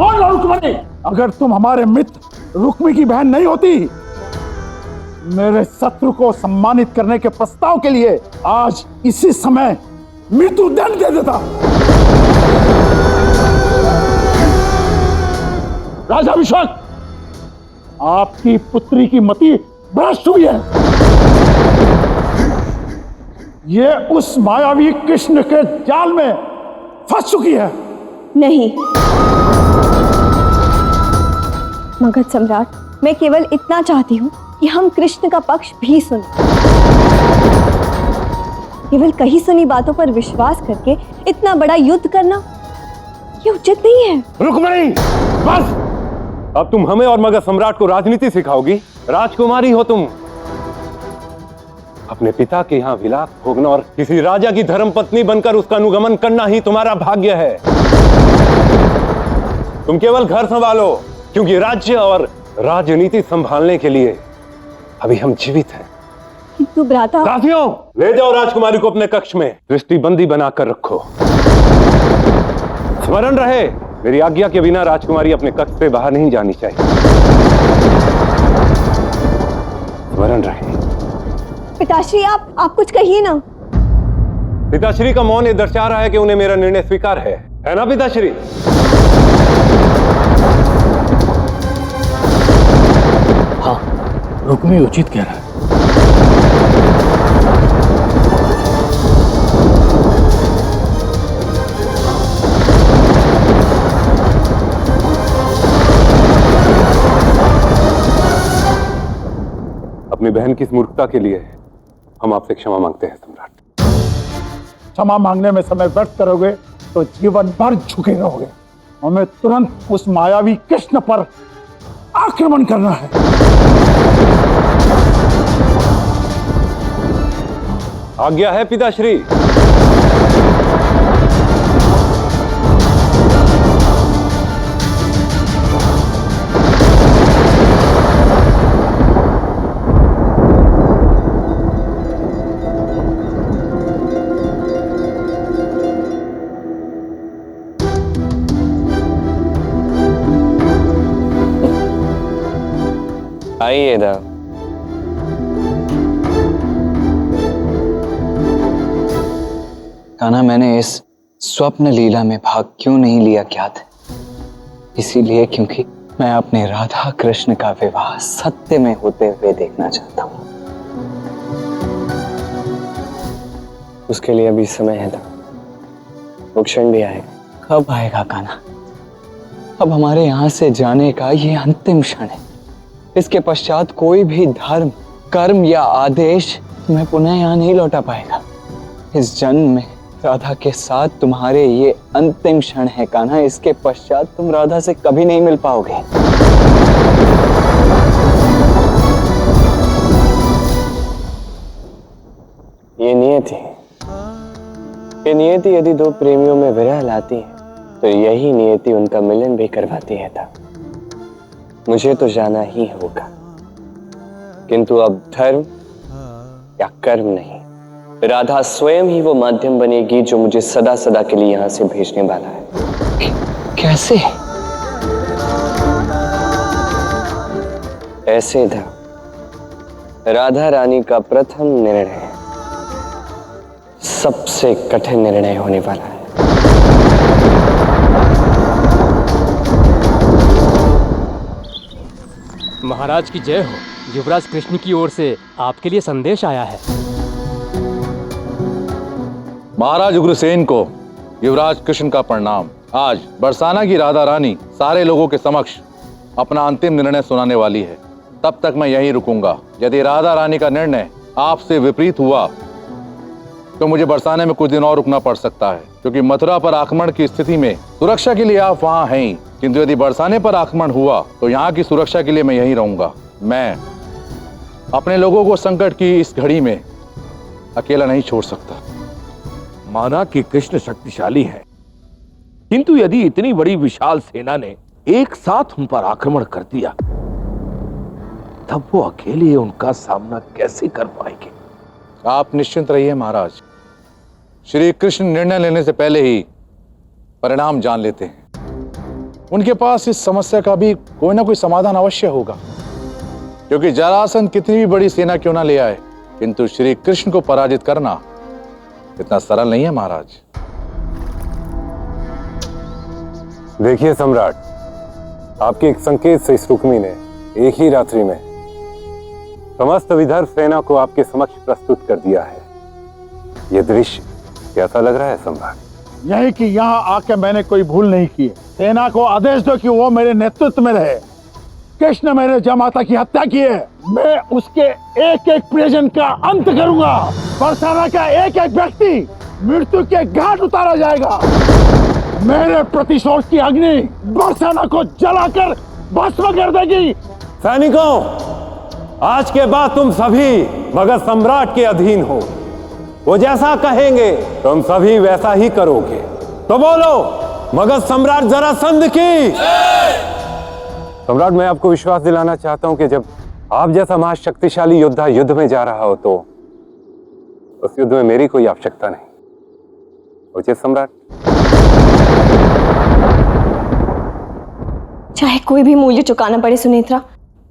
मान लो रुक्मिणी, अगर तुम हमारे मित्र रुक्मी की बहन नहीं होती, मेरे शत्रु को सम्मानित करने के प्रस्ताव के लिए आज इसी समय मृत्युदंड दे देता। राजाभिषेक, आपकी पुत्री की मति भ्रष्ट हुई है। ये उस मायावी कृष्ण के जाल में फंस चुकी है। नहीं मगध सम्राट, मैं केवल इतना चाहती हूँ कि हम कृष्ण का पक्ष भी सुनें। केवल कही सुनी बातों पर विश्वास करके इतना बड़ा युद्ध करना ये उचित नहीं है। रुक्मिणी, बस। अब तुम हमें और मगध सम्राट को राजनीति सिखाओगी? राजकुमारी हो तुम। अपने पिता के यहाँ विलास भोगना और किसी राजा की धर्मपत्नी बनकर उसका अनुगमन करना ही तुम्हारा भाग्य है। तुम केवल घर संभालो, क्योंकि राज्य और राजनीति संभालने के लिए अभी हम जीवित हैं। किंतु भ्राता, दासियों, ले जाओ राजकुमारी को अपने कक्ष में दृष्टिबंदी बनाकर रखो। स्मरण रहे, मेरी आज्ञा के बिना राजकुमारी अपने कक्ष से बाहर नहीं जानी चाहिए। स्मरण रहे। पिताश्री, आप कुछ कहिए ना। पिताश्री का मौन ये दर्शा रहा है कि उन्हें मेरा निर्णय स्वीकार है ना पिताश्री? हाँ, रुक्मी उचित कह रहा है। अपनी बहन की इस मूर्खता के लिए हम आपसे क्षमा मांगते हैं सम्राट। क्षमा मांगने में समय व्यर्थ करोगे तो जीवन भर झुके रहोगे। हमें तुरंत उस मायावी कृष्ण पर आक्रमण करना है। आज्ञा है पिताश्री। आइए दा। कान्हा, मैंने इस स्वप्न लीला में भाग क्यों नहीं लिया ज्ञात है? इसीलिए क्योंकि मैं अपने राधा कृष्ण का विवाह सत्य में होते हुए देखना चाहता हूं। उसके लिए अभी समय है दा, वो क्षण भी आएगा। कब आएगा कान्हा? अब हमारे यहां से जाने का ये अंतिम क्षण है। इसके पश्चात कोई भी धर्म, कर्म या आदेश तुम्हें पुनः यहाँ नहीं लौटा पाएगा। इस जन्म में राधा के साथ तुम्हारे ये अंतिम क्षण है कान्हा। इसके पश्चात तुम राधा से कभी नहीं मिल पाओगे। ये नियति यदि दो प्रेमियों में विरह लाती है तो यही नियति उनका मिलन भी करवाती है था। मुझे तो जाना ही होगा, किंतु अब धर्म या कर्म नहीं, राधा स्वयं ही वो माध्यम बनेगी जो मुझे सदा सदा के लिए यहां से भेजने वाला है। कैसे? ऐसे था। राधा रानी का प्रथम निर्णय सबसे कठिन निर्णय होने वाला है। महाराज की जय हो। युवराज कृष्ण की ओर से आपके लिए संदेश आया है। महाराज उग्रसेन को युवराज कृष्ण का प्रणाम। आज बरसाना की राधा रानी सारे लोगों के समक्ष अपना अंतिम निर्णय सुनाने वाली है। तब तक मैं यहीं रुकूंगा। यदि राधा रानी का निर्णय आपसे विपरीत हुआ तो मुझे बरसाने में कुछ दिन और रुकना पड़ सकता है, क्योंकि मथुरा पर आक्रमण की स्थिति में सुरक्षा के लिए आप वहां हैं ही, किंतु यदि बरसाने पर आक्रमण हुआ तो यहाँ की सुरक्षा के लिए मैं यहीं रहूंगा। मैं अपने लोगों को संकट की इस घड़ी में अकेला नहीं छोड़ सकता। माना कि कृष्ण शक्तिशाली है, किंतु यदि इतनी बड़ी विशाल सेना ने एक साथ उन पर आक्रमण कर दिया तब वो अकेले उनका सामना कैसे कर पाएंगे? आप निश्चिंत रहिए महाराज। श्री कृष्ण निर्णय लेने से पहले ही परिणाम जान लेते हैं। उनके पास इस समस्या का भी कोई ना कोई समाधान अवश्य होगा, क्योंकि जरासंध कितनी भी बड़ी सेना क्यों ना ले आए, किंतु श्री कृष्ण को पराजित करना इतना सरल नहीं है महाराज। देखिए सम्राट, आपके एक संकेत से इस रुक्मी ने एक ही रात्रि में समस्त विदर्भ सेना को आपके समक्ष प्रस्तुत कर दिया है। यह दृश्य कैसा लग रहा है सम्राट? यही कि यहाँ आके मैंने कोई भूल नहीं की। सेना को आदेश दो कि वो मेरे नेतृत्व में रहे। कृष्ण मेरे जमाता की हत्या की है, मैं उसके एक एक प्रियजन का अंत करूंगा। बरसाना का एक एक व्यक्ति मृत्यु के घाट उतारा जाएगा। मेरे प्रतिशोध की अग्नि बरसाना को जलाकर भस्म कर देगी। सैनिकों, आज के बाद तुम सभी मगध सम्राट के अधीन हो। वो जैसा कहेंगे तुम सभी वैसा ही करोगे। तो बोलो, मगध सम्राट जरासंध की। सम्राट, मैं आपको विश्वास दिलाना चाहता हूं कि जब आप जैसा महाशक्तिशाली योद्धा युद्ध में जा रहा हो तो उस युद्ध में मेरी कोई आवश्यकता नहीं। उचित सम्राट? चाहे कोई भी मूल्य चुकाना पड़े सुनेत्रा,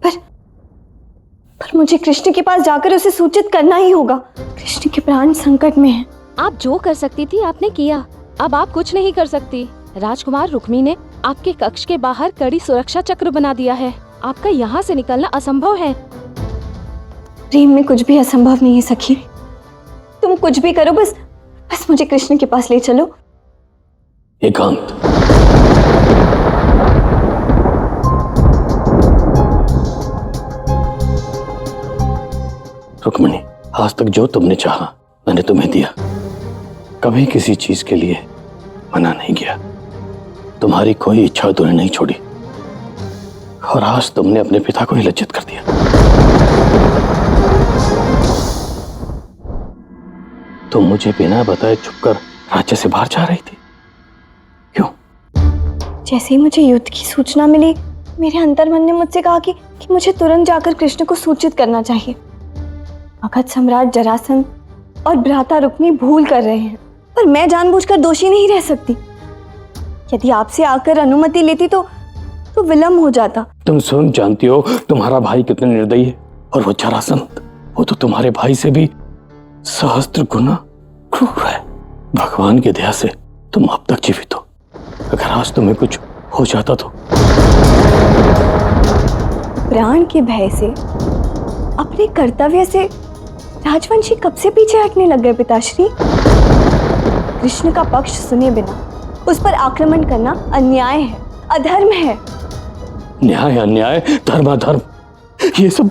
पर मुझे कृष्ण के पास जाकर उसे सूचित करना ही होगा। कृष्ण के प्राण संकट में हैं। आप जो कर सकती थी आपने किया, अब आप कुछ नहीं कर सकती। राजकुमार रुक्मी ने आपके कक्ष के बाहर कड़ी सुरक्षा चक्र बना दिया है। आपका यहाँ से निकलना असंभव है। प्रेम में कुछ भी असंभव नहीं है सखी। तुम कुछ भी करो, बस मुझे कृष्ण के पास ले चलो। एकांत। रुक्मिणी, आज तक जो तुमने चाहा मैंने तुम्हें दिया। कभी किसी चीज के लिए मना नहीं किया। तुम्हारी कोई इच्छा तुमने नहीं छोड़ी, और आज तुमने अपने पिता को ही लज्जित कर दिया। तुम मुझे बिना बताए छुपकर राज्य से बाहर जा रही थी, क्यों? जैसे ही मुझे युद्ध की सूचना मिली, मेरे अंतर्मन ने मुझसे कहा कि मुझे तुरंत जाकर कृष्ण को सूचित करना चाहिए। मगध सम्राट जरासंध और भ्राता रुक्मी भूल कर रहे हैं, पर मैं जानबूझकर दोषी नहीं रह सकती। यदि आपसे आकर अनुमति लेती तो विलंब हो जाता। तुम स्वयं जानती हो तुम्हारा भाई कितने निर्दयी है, और वो जरासंध, वो तो तुम्हारे भाई से भी सहस्त्र गुना क्रूर है। भगवान की दया से तुम अब तक जीवित हो। अगर आज तुम्हें कुछ हो जाता तो? प्राण के भय से, अपने कर्तव्य से राजवंशी कब से पीछे हटने लग गए पिताश्री। कृष्ण का पक्ष सुने बिना उस पर आक्रमण करना अन्याय है, अधर्म है। न्याय अन्याय, धर्म अधर्म, ये सब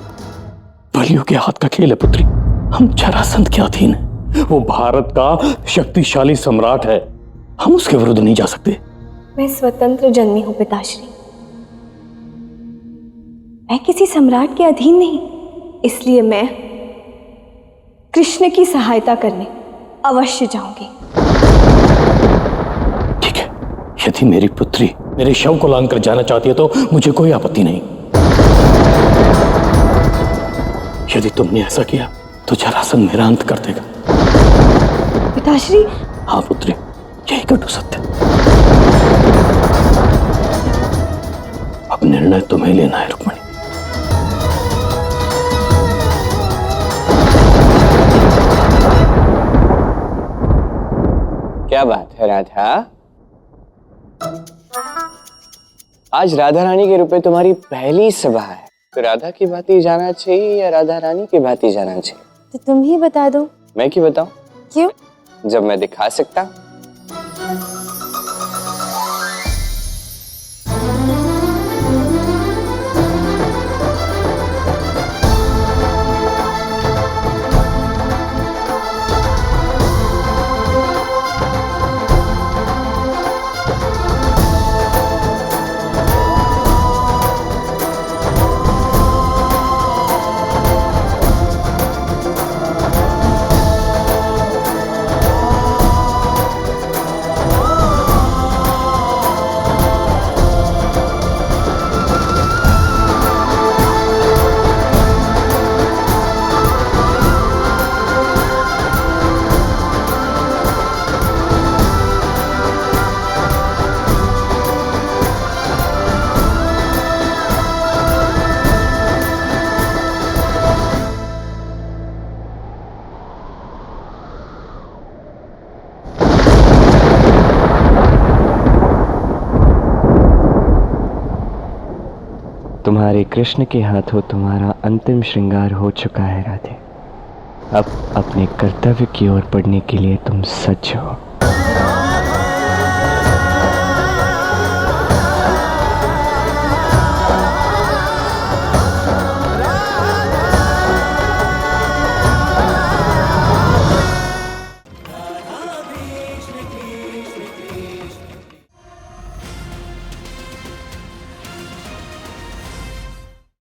बलियों के हाथ का खेल है पुत्री। हम जरासंध के अधीन हैं। वो भारत का शक्तिशाली सम्राट है, हम उसके विरुद्ध नहीं जा सकते। मैं स्वतंत्र जन्मी हूं पिताश्री, मैं किसी सम्राट के अधीन नहीं। इसलिए मैं कृष्ण की सहायता करने अवश्य जाऊंगी। ठीक है, यदि मेरी पुत्री मेरे शव को लांघकर जाना चाहती है तो मुझे कोई आपत्ति नहीं। यदि तुमने ऐसा किया तो जरासंध मेरा अंत कर देगा। पिताश्री। हाँ पुत्री, यही कटु सत्य। अब निर्णय तुम्हें लेना है रुक्मिणी। क्या बात है राधा? आज राधा रानी के रूप में तुम्हारी पहली सभा है, तो राधा की बात ही जाना चाहिए या राधा रानी की बात ही जाना चाहिए? तो तुम ही बता दो। मैं क्यों बताऊं? क्यों? जब मैं दिखा सकता। तुम्हारे कृष्ण के हाथों तुम्हारा अंतिम श्रृंगार हो चुका है राधे। अब अपने कर्तव्य की ओर बढ़ने के लिए तुम सज्ज हो।